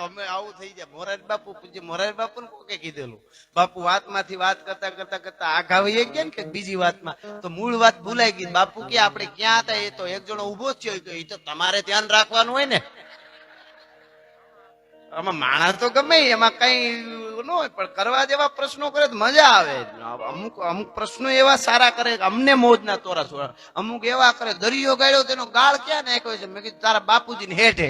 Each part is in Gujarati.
અમે આવું થઈ જાય. મોરારી બાપુ પૂજ્ય મોરારી બાપુ ને કોકે કીધેલું, બાપુ વાતમાંથી વાત કરતા કરતા કરતા આઘા વહી ગયા ને કે બીજી વાતમાં, તો મૂળ વાત ભૂલાઈ ગઈ. બાપુ કે આપણે ક્યાં હતા, એ તો એક જણો ઉભો થયો, એ તો તમારે ધ્યાન રાખવાનું હોય ને. આમાં માણસ તો ગમે એમાં કઈ ન હોય, પણ કરવા જેવા પ્રશ્નો કરે તો મજા આવે. અમુક અમુક પ્રશ્નો એવા સારા કરે કે અમને મોજ ના તોરા છોડા. અમુક એવા કરે, દરિયો ગાળ્યો તેનો ગાળ ક્યાં નાખ્યો છે, મેં કીધું તારા બાપુજી ને હેઠે.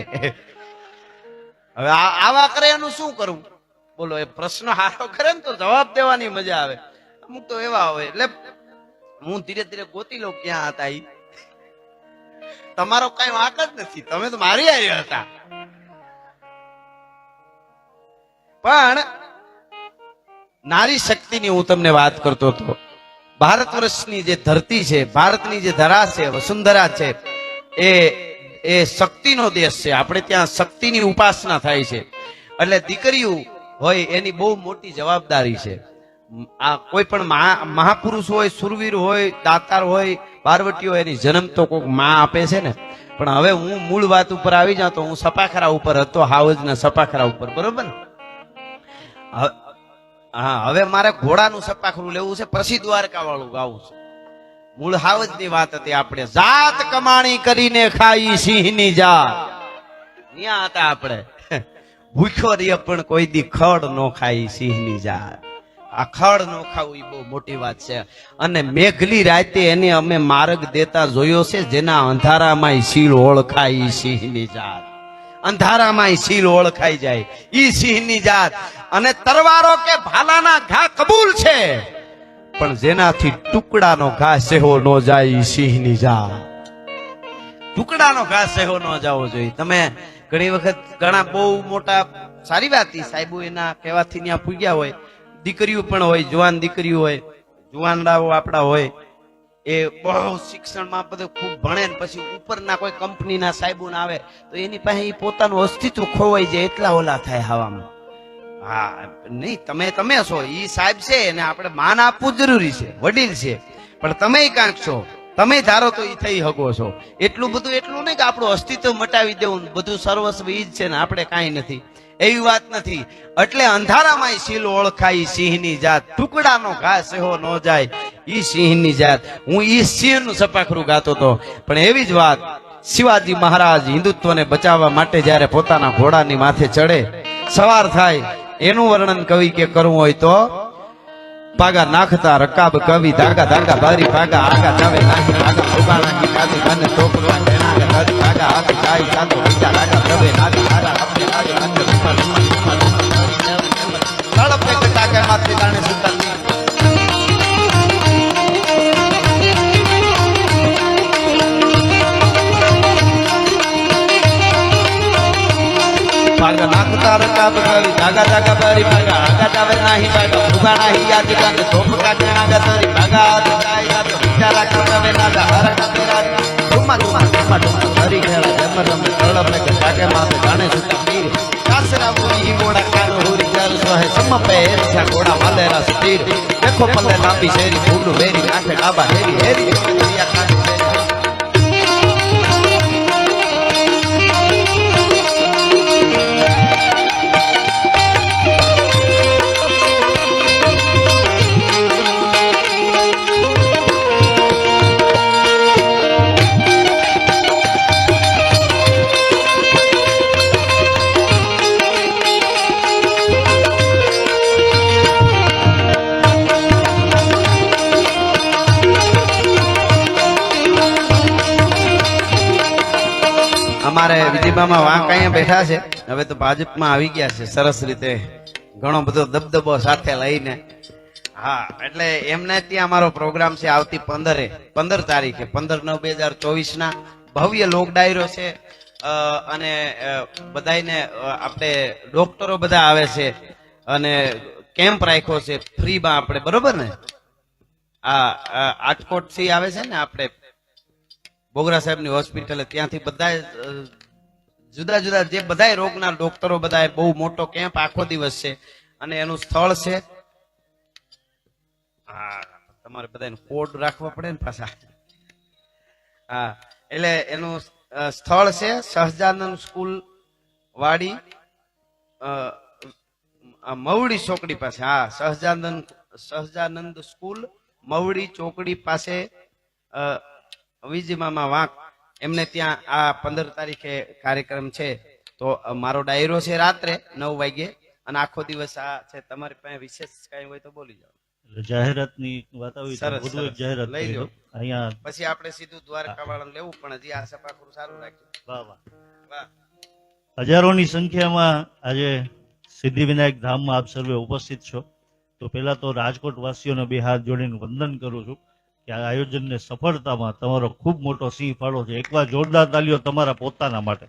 હવે આવા કરે એનું શું કરવું બોલો? એ પ્રશ્ન હારો કરે ને તો જવાબ દેવાની મજા આવે. અમુક તો એવા હોય. એટલે હું ધીરે ધીરે ગોતી લઉં ક્યાં હતા. ઈ તમારો કઈ વાંક જ નથી, તમે તો મારી આવ્યા હતા. પણ નારી શક્તિની હું તમને વાત કરતો હતો. ભારત વર્ષની જે ધરતી છે, ભારતની જે ધરા છે, વસુંધરા છે, એ શક્તિનો દેશ છે. આપણે ત્યાં શક્તિની ઉપાસના થાય છે. એટલે દીકરીઓ હોય એની બહુ મોટી જવાબદારી છે. આ કોઈ પણ મહાપુરુષ હોય, સુરવીર હોય, દાતાર હોય, બારવટી હોય, એની જન્મ તો કોઈક માં આપે છે ને. પણ હવે હું મૂળ વાત ઉપર આવી જાઉં તો હું સપાખરા ઉપર હતો, હાવજના સપાખરા ઉપર, બરોબર ને? હા, હવે મારે ઘોડાનું સપાખરું લેવું છે, પછી દ્વારકા વાળું ગાવું છે. મૂળ હાવજ ની વાત હતી. આપણે જાત કમાણી કરીને ખાઈ સિંહની જાત, ત્યાં હતા આપણે. ભૂખ્યો રે પણ કોઈ દી ખડ નો ખાઈ સિંહની જાત. આ ખડ નો ખાવું એ બહુ મોટી વાત છે. અને મેઘલી રાતે એને અમે માર્ગ દેતા જોયો છે, જેના અંધારામાં શીલ ઓળખાય સિંહની જાત. અંધારામાં શીલ ઓળખાઈ જાય ઈ સિંહની જાત. અને તરવારો કે ભાલાના ઘા કબૂલ છે, પણ જેનાથી ટુકડાનો ઘા સેહો ન જાય સિંહની જાત. ટુકડાનો ઘા સેહો ન જવો જોઈએ. તમે ઘણી વખત ઘણા બહુ મોટા સારી વાત સાહેબો એના કહેવાથી ત્યાં પૂગ્યા હોય. દીકરીઓ પણ હોય, જુવાન દીકરીઓ હોય, જુવાનડાઓ આપણા હોય, એ બહુ શિક્ષણમાં બધું ખૂબ ભણે ને પછી ઉપરના કોઈ કંપનીના સાહેબો ના આવે તો એની પાસે પોતાનું અસ્તિત્વ ખોવાઈ જાય, એટલા ઓલા થાય હવામાં. હા, નહીં તમે છો, ઈ સાહેબ છે એને આપણે માન આપવું જરૂરી છે, વડીલ છે. પણ તમે કાંક છો, તમે ધારો તો ઈ થઈ શકો છો. એટલું નહીં કે આપણું અસ્તિત્વ મટાવી દેવું, બધું સર્વસ્વ ઈ જ છે ને આપણે કાંઈ નથી, એવી વાત નથી. એટલે અંધારામાં શીલ ઓળખાય સિંહની જાત, ટુકડાનો ઘા સેહો ન જાય ઈ સિંહની જાત. હું ઈ સિંહનું સપાખરું ગાતો હતો. પણ એવી જ વાત, શિવાજી મહારાજ હિન્દુત્વને બચાવવા માટે જયારે પોતાના ઘોડાની માથે ચડે, સવાર થાય, એનું વર્ણન કવિ કે કરવું હોય તો પાગા નાખતા રકાબ કવિ, ધાગા ધાગા બારી પાગા, આગા જાવે નાખી આગા ઉગાણા કી કાદી મને ટોકરા તેનાગા ધારી પાગા હાથ ચાઈ ચાતો બીજા રાગા પ્રવે નાગા આગા આપણે આગે અંદર તળપે કટાકે માથે દાણે સુતા પાગા નાખતા રકાબ કવિ, ધાગા ધાગા બારી પાગા, આગા જાવે નાહી પાગા ઉગાણા હી યાદ કાને ટોકરા તેનાગા ધારી પાગા હાથ ચાઈ ચાતો બીજા રાગા પ્રવે નાગા હરકા તેરા ધુમા ધુમા ધુમા ધુમા હરી ખેલા જમરમ તળપે કટાકે માથે દાણે સુતા મીર કાસરા મુરી મોડા કાનો હોરી ચાર સોહે સમ પે એરસા ઘોડા વાલેરા સ્તીર દેખો પલ્લે લાંબી શેરી ફૂલું વેરી આંખે ડાબા હેરી હેરી દરિયા કાંઠે અમારે વિજયબામાં વાંક અહીંયા બેઠા છે. હવે તો ભાજપમાં આવી ગયા છે સરસ રીતે, ઘણો બધો દબદબો સાથે લઈને. હા, એટલે એમને ત્યાં અમારો પ્રોગ્રામ છે આવતી 15 તારીખે 15/9/2024 ના ભવ્ય લોક ડાયરો છે. અને બધાને આપણે ડોક્ટરો બધા આવે છે અને કેમ્પ રાખ્યો છે ફ્રીમાં આપણે, બરોબર ને? આ રાજકોટ થી આવે છે ને આપણે બોગરા સાહેબની હોસ્પિટલ, ત્યાંથી બધા જુદા જુદા જે બધા રોગના ડોક્ટરો બધા, બહુ મોટો કેમ્પ આખો દિવસ છે. અને એનું સ્થળ છે, હા તમારે બધાને કોડ રાખવા પડે ને પાછા. હા, એટલે એનું સ્થળ છે સહજાનંદ સ્કૂલ વાડી, આ મવડી ચોકડી પાસે, હા, સહજાનંદ સ્કૂલ મવડી ચોકડી પાસે વિજયમામા વાંક, એમને ત્યાં આ 15 તારીખે કાર્યક્રમ છે. તો મારો ડાયરો છે રાત્રે 9 વાગે અને આખો દિવસ આ છે. તમારી પાસે વિશેષ કઈ હોય તો બોલી જાઓ. જાહેરાતની વાત આવી તો વધુ એક જાહેરાત લઈ લો. અહીંયા પછી આપણે સીધું દ્વારકા વાળાને લેવું, પણ હજી આ સપાખરું સારું રાખ્યું. વાહ વાહ. વાહ. હજારોની સંખ્યામાં આજે સિદ્ધિવિનાયક ધામમાં આપ સર્વે ઉપસ્થિત છો. તો પહેલા તો રાજકોટ વાસીઓને બે હાથ જોડીને વંદન કરું છું કે આ આયોજનને સફળતામાં તમારો ખૂબ મોટો સિંહ ફાળો છે. એકવાર જોરદાર તાલીઓ તમારા પોતાના માટે.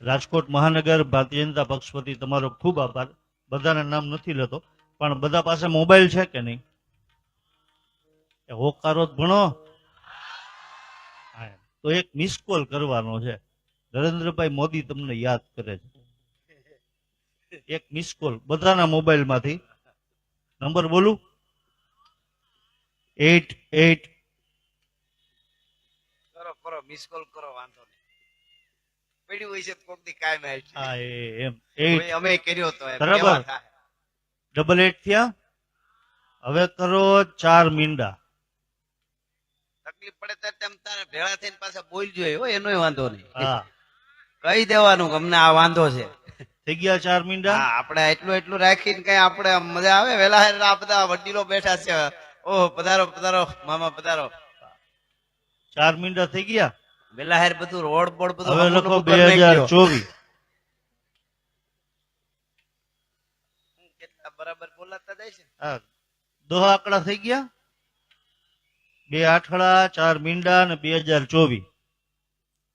રાજકોટ મહાનગર ભારતીય જનતા પક્ષ વતી તમારો ખૂબ આભાર. બધાના નામ નથી લેતો, પણ બધા પાસે મોબાઈલ છે કે નહીં? એ હોકારો જ ભણો. હા, તો એક મિસ કોલ કરવાનો છે. નરેન્દ્રભાઈ મોદી તમને યાદ કરે છે. એક મિસ કોલ બધાના મોબાઈલમાંથી. નંબર બોલું? 88. કરો મિસ કોલ કરો, વાંધો નહીં. પડ્યું હોય છે તો કોક દી કાયમ આવી. હા એમ 8 અમે કર્યો તો એમ બરાબર. કેવા થાય. 88 થયા. હવે કરો 4 મીંડા. તકલીફ પડે ત્યારે તેમ તારે ભેળા થઈને પાછા બોલજો હો, એનોય વાંધો નહીં. હા, કહી દેવાનું કે અમને આ વાંધો છે. થઈ ગયા 4 મીંડા. હા, આપણે એટલું રાખીને કઈ આપણે મજા આવે. વેલા આ બધા વડીલો બેઠા છે. ઓહ, પધારો પધારો મામા પધારો. 4 મીંડા થઈ ગયા. વેલા હેર બધું રોડ બોડ બધું હવે અમુક લખો ઉપર નાખ્યો. 2024. કેટલા બરાબર બોલાતા જાય છે. હા, 10 આંકડા થઈ ગયા. 2 આઠડા, 4 મીંડા અને 2024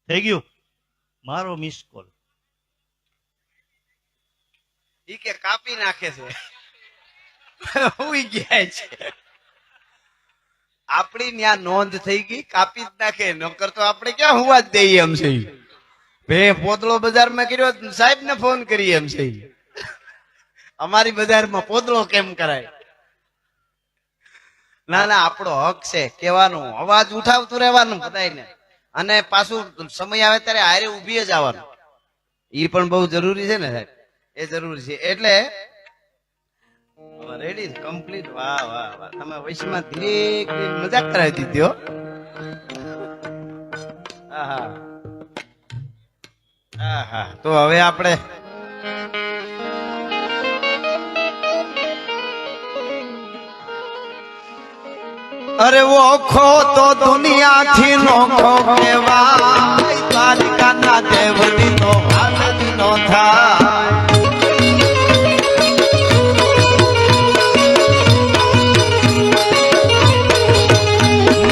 થઈ ગયું. મારો મિસ કોલ. ઈ કે કાપી નાખે છે. હુઈ ગયા છે. આપણી ત્યાં નોંધ થઈ ગઈ, કાપી જ નાખે. નકર તો આપણે ક્યાં હુવા જ દઈએ એમ છે. ભે પોતળો બજારમાં કર્યો, સાહેબ ને ફોન કરીએ એમ છે. અમારી બજારમાં પોતળો કેમ કરાય? ના ના, આપણો હક છે કહેવાનું, અવાજ ઉઠાવતું રહેવાનું બધાને. અને પાછું સમય આવે ત્યારે હારે ઉભી જ આવવાનું. એ પણ બહુ જરૂરી છે ને સાહેબ, એ જરૂરી છે. એટલે રેડી કમ્પ્લીટ. વાહ વાહ વાહ, તમે વૈશમાં ધીરે મજાક કરાવી દીધી હો. આહા આહા. તો હવે આપણે અરે ઓખો તો દુનિયાથી નોખો કહેવાય. દ્વારિકાના દેવની તો હાલત નો થાય.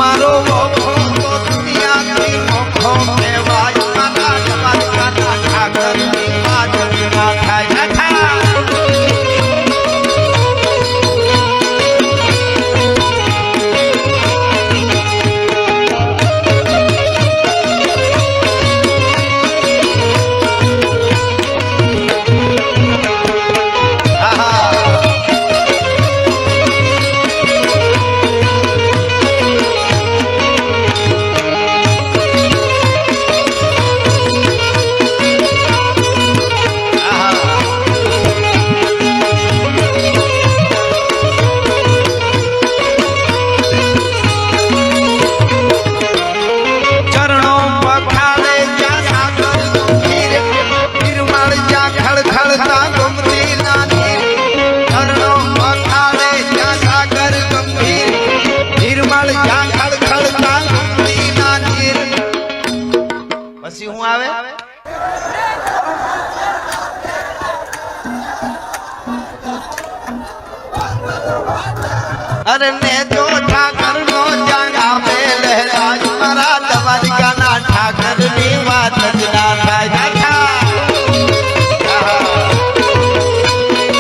મારો ઓખો તો દુનિયાથી નોખો કહેવાય. મારા દ્વારિકાના ઠાકરની વાત ના થાય. પછી હું આવે? અરે ને જો ઠાકર નો જાંગા પે લહેરાજ. મારા દ્વારિકાના ઠાકર ની વાત જ ના થાય.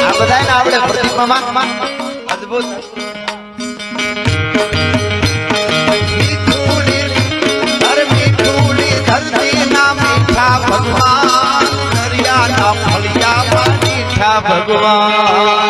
આ બધા ને આપણે પ્રતિમામાં અદભુત. ભગવાન દરિયાના ફળિયા મીઠા ભગવાન.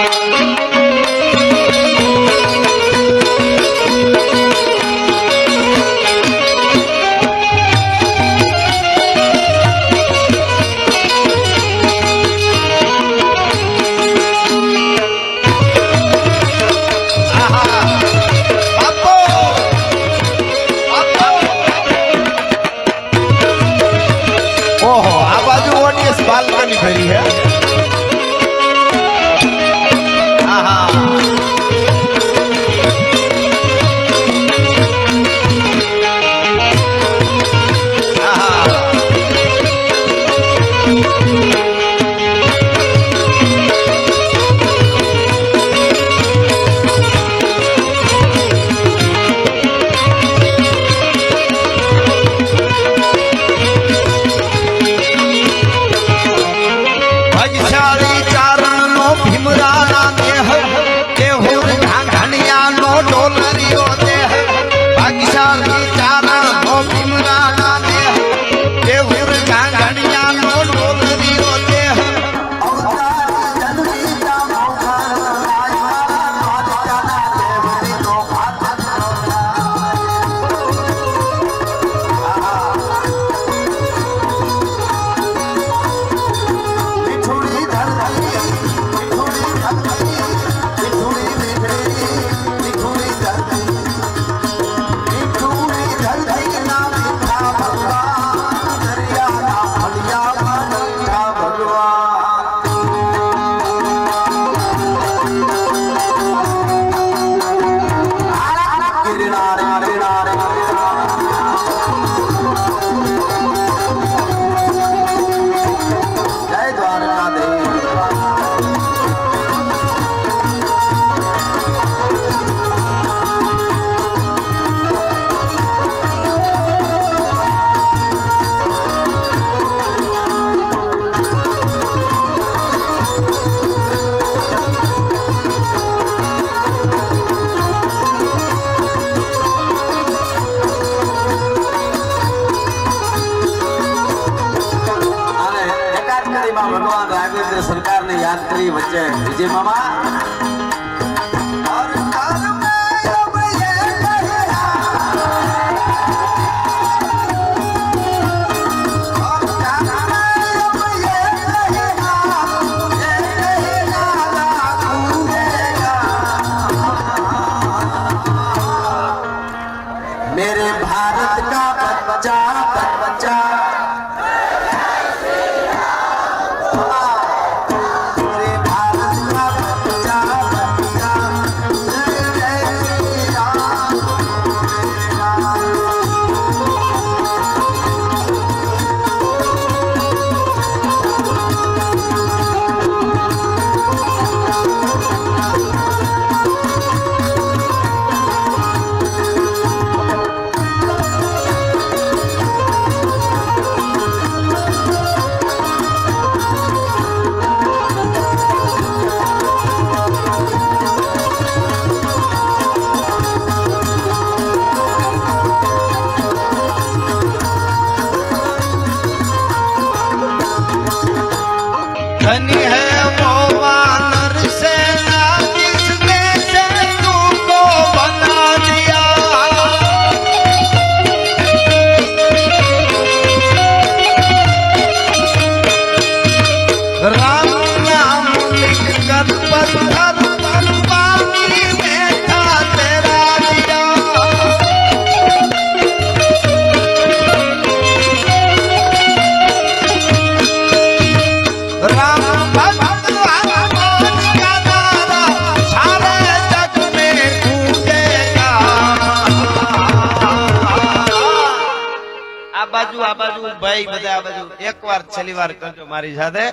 કરી હે આહા ભગવાન રાઘવેન્દ્ર સરકાર ને યાદ કરી વચ્ચે વિજય મામા मेरे भारत का बच्चा बच्चा मेरे भारत का बच्चा बच्चा जय जय श्री राम धनी है वो वानर सेना जिसने चंदू को बना दिया राम नाम लिख कर पत्थर पर पानी में था तेरा दिया राम भक्त हनुमान का नारा सारे जग में गूंजेगा आ बाजू भाई બધા આ બાજુ એકવાર છેલ્લી વાર કરજો મારી સાથે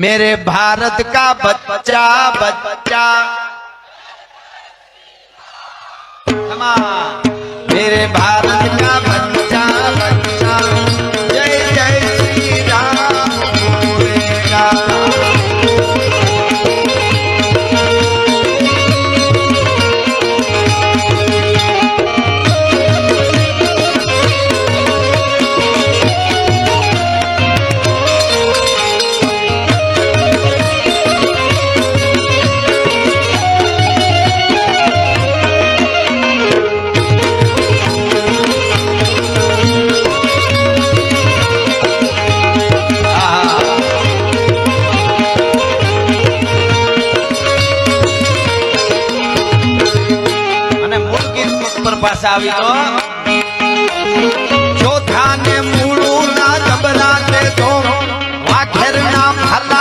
मेरे भारत का बच्चा बच्चा मेरे भारत का बच्चा बच्चा जय जय श्री राम बोलेगा પાછા આવી તો ચોથા ને મૂળું ના જબરા તે તો વાઘેર ના ફલા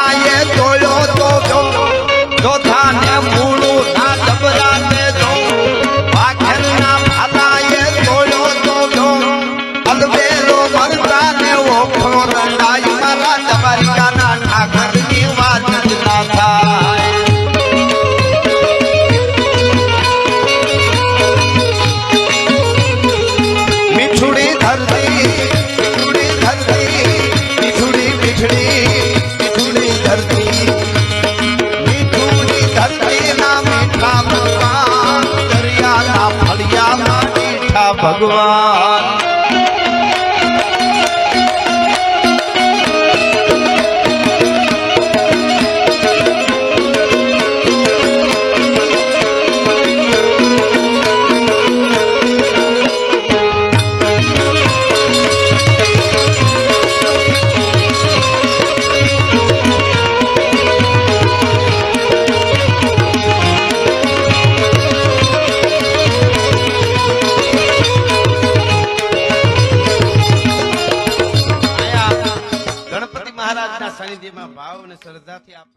નો રંડાઈ મારા દ્વારિકાના ઠાકરની વાત જ ના થાય. મીઠુડી ધરતી મીઠુડી ધરતી મીઠુડી મીઠડી મીઠુડી ધરતી મીઠુડી ધરતી ના મીઠા ભગવાન દરિયાના ફળિયામાં મીઠા ભગવાન. ગણપતિ મહારાજના સાનિધ્યમાં ભાવ અને શ્રદ્ધાથી આપણે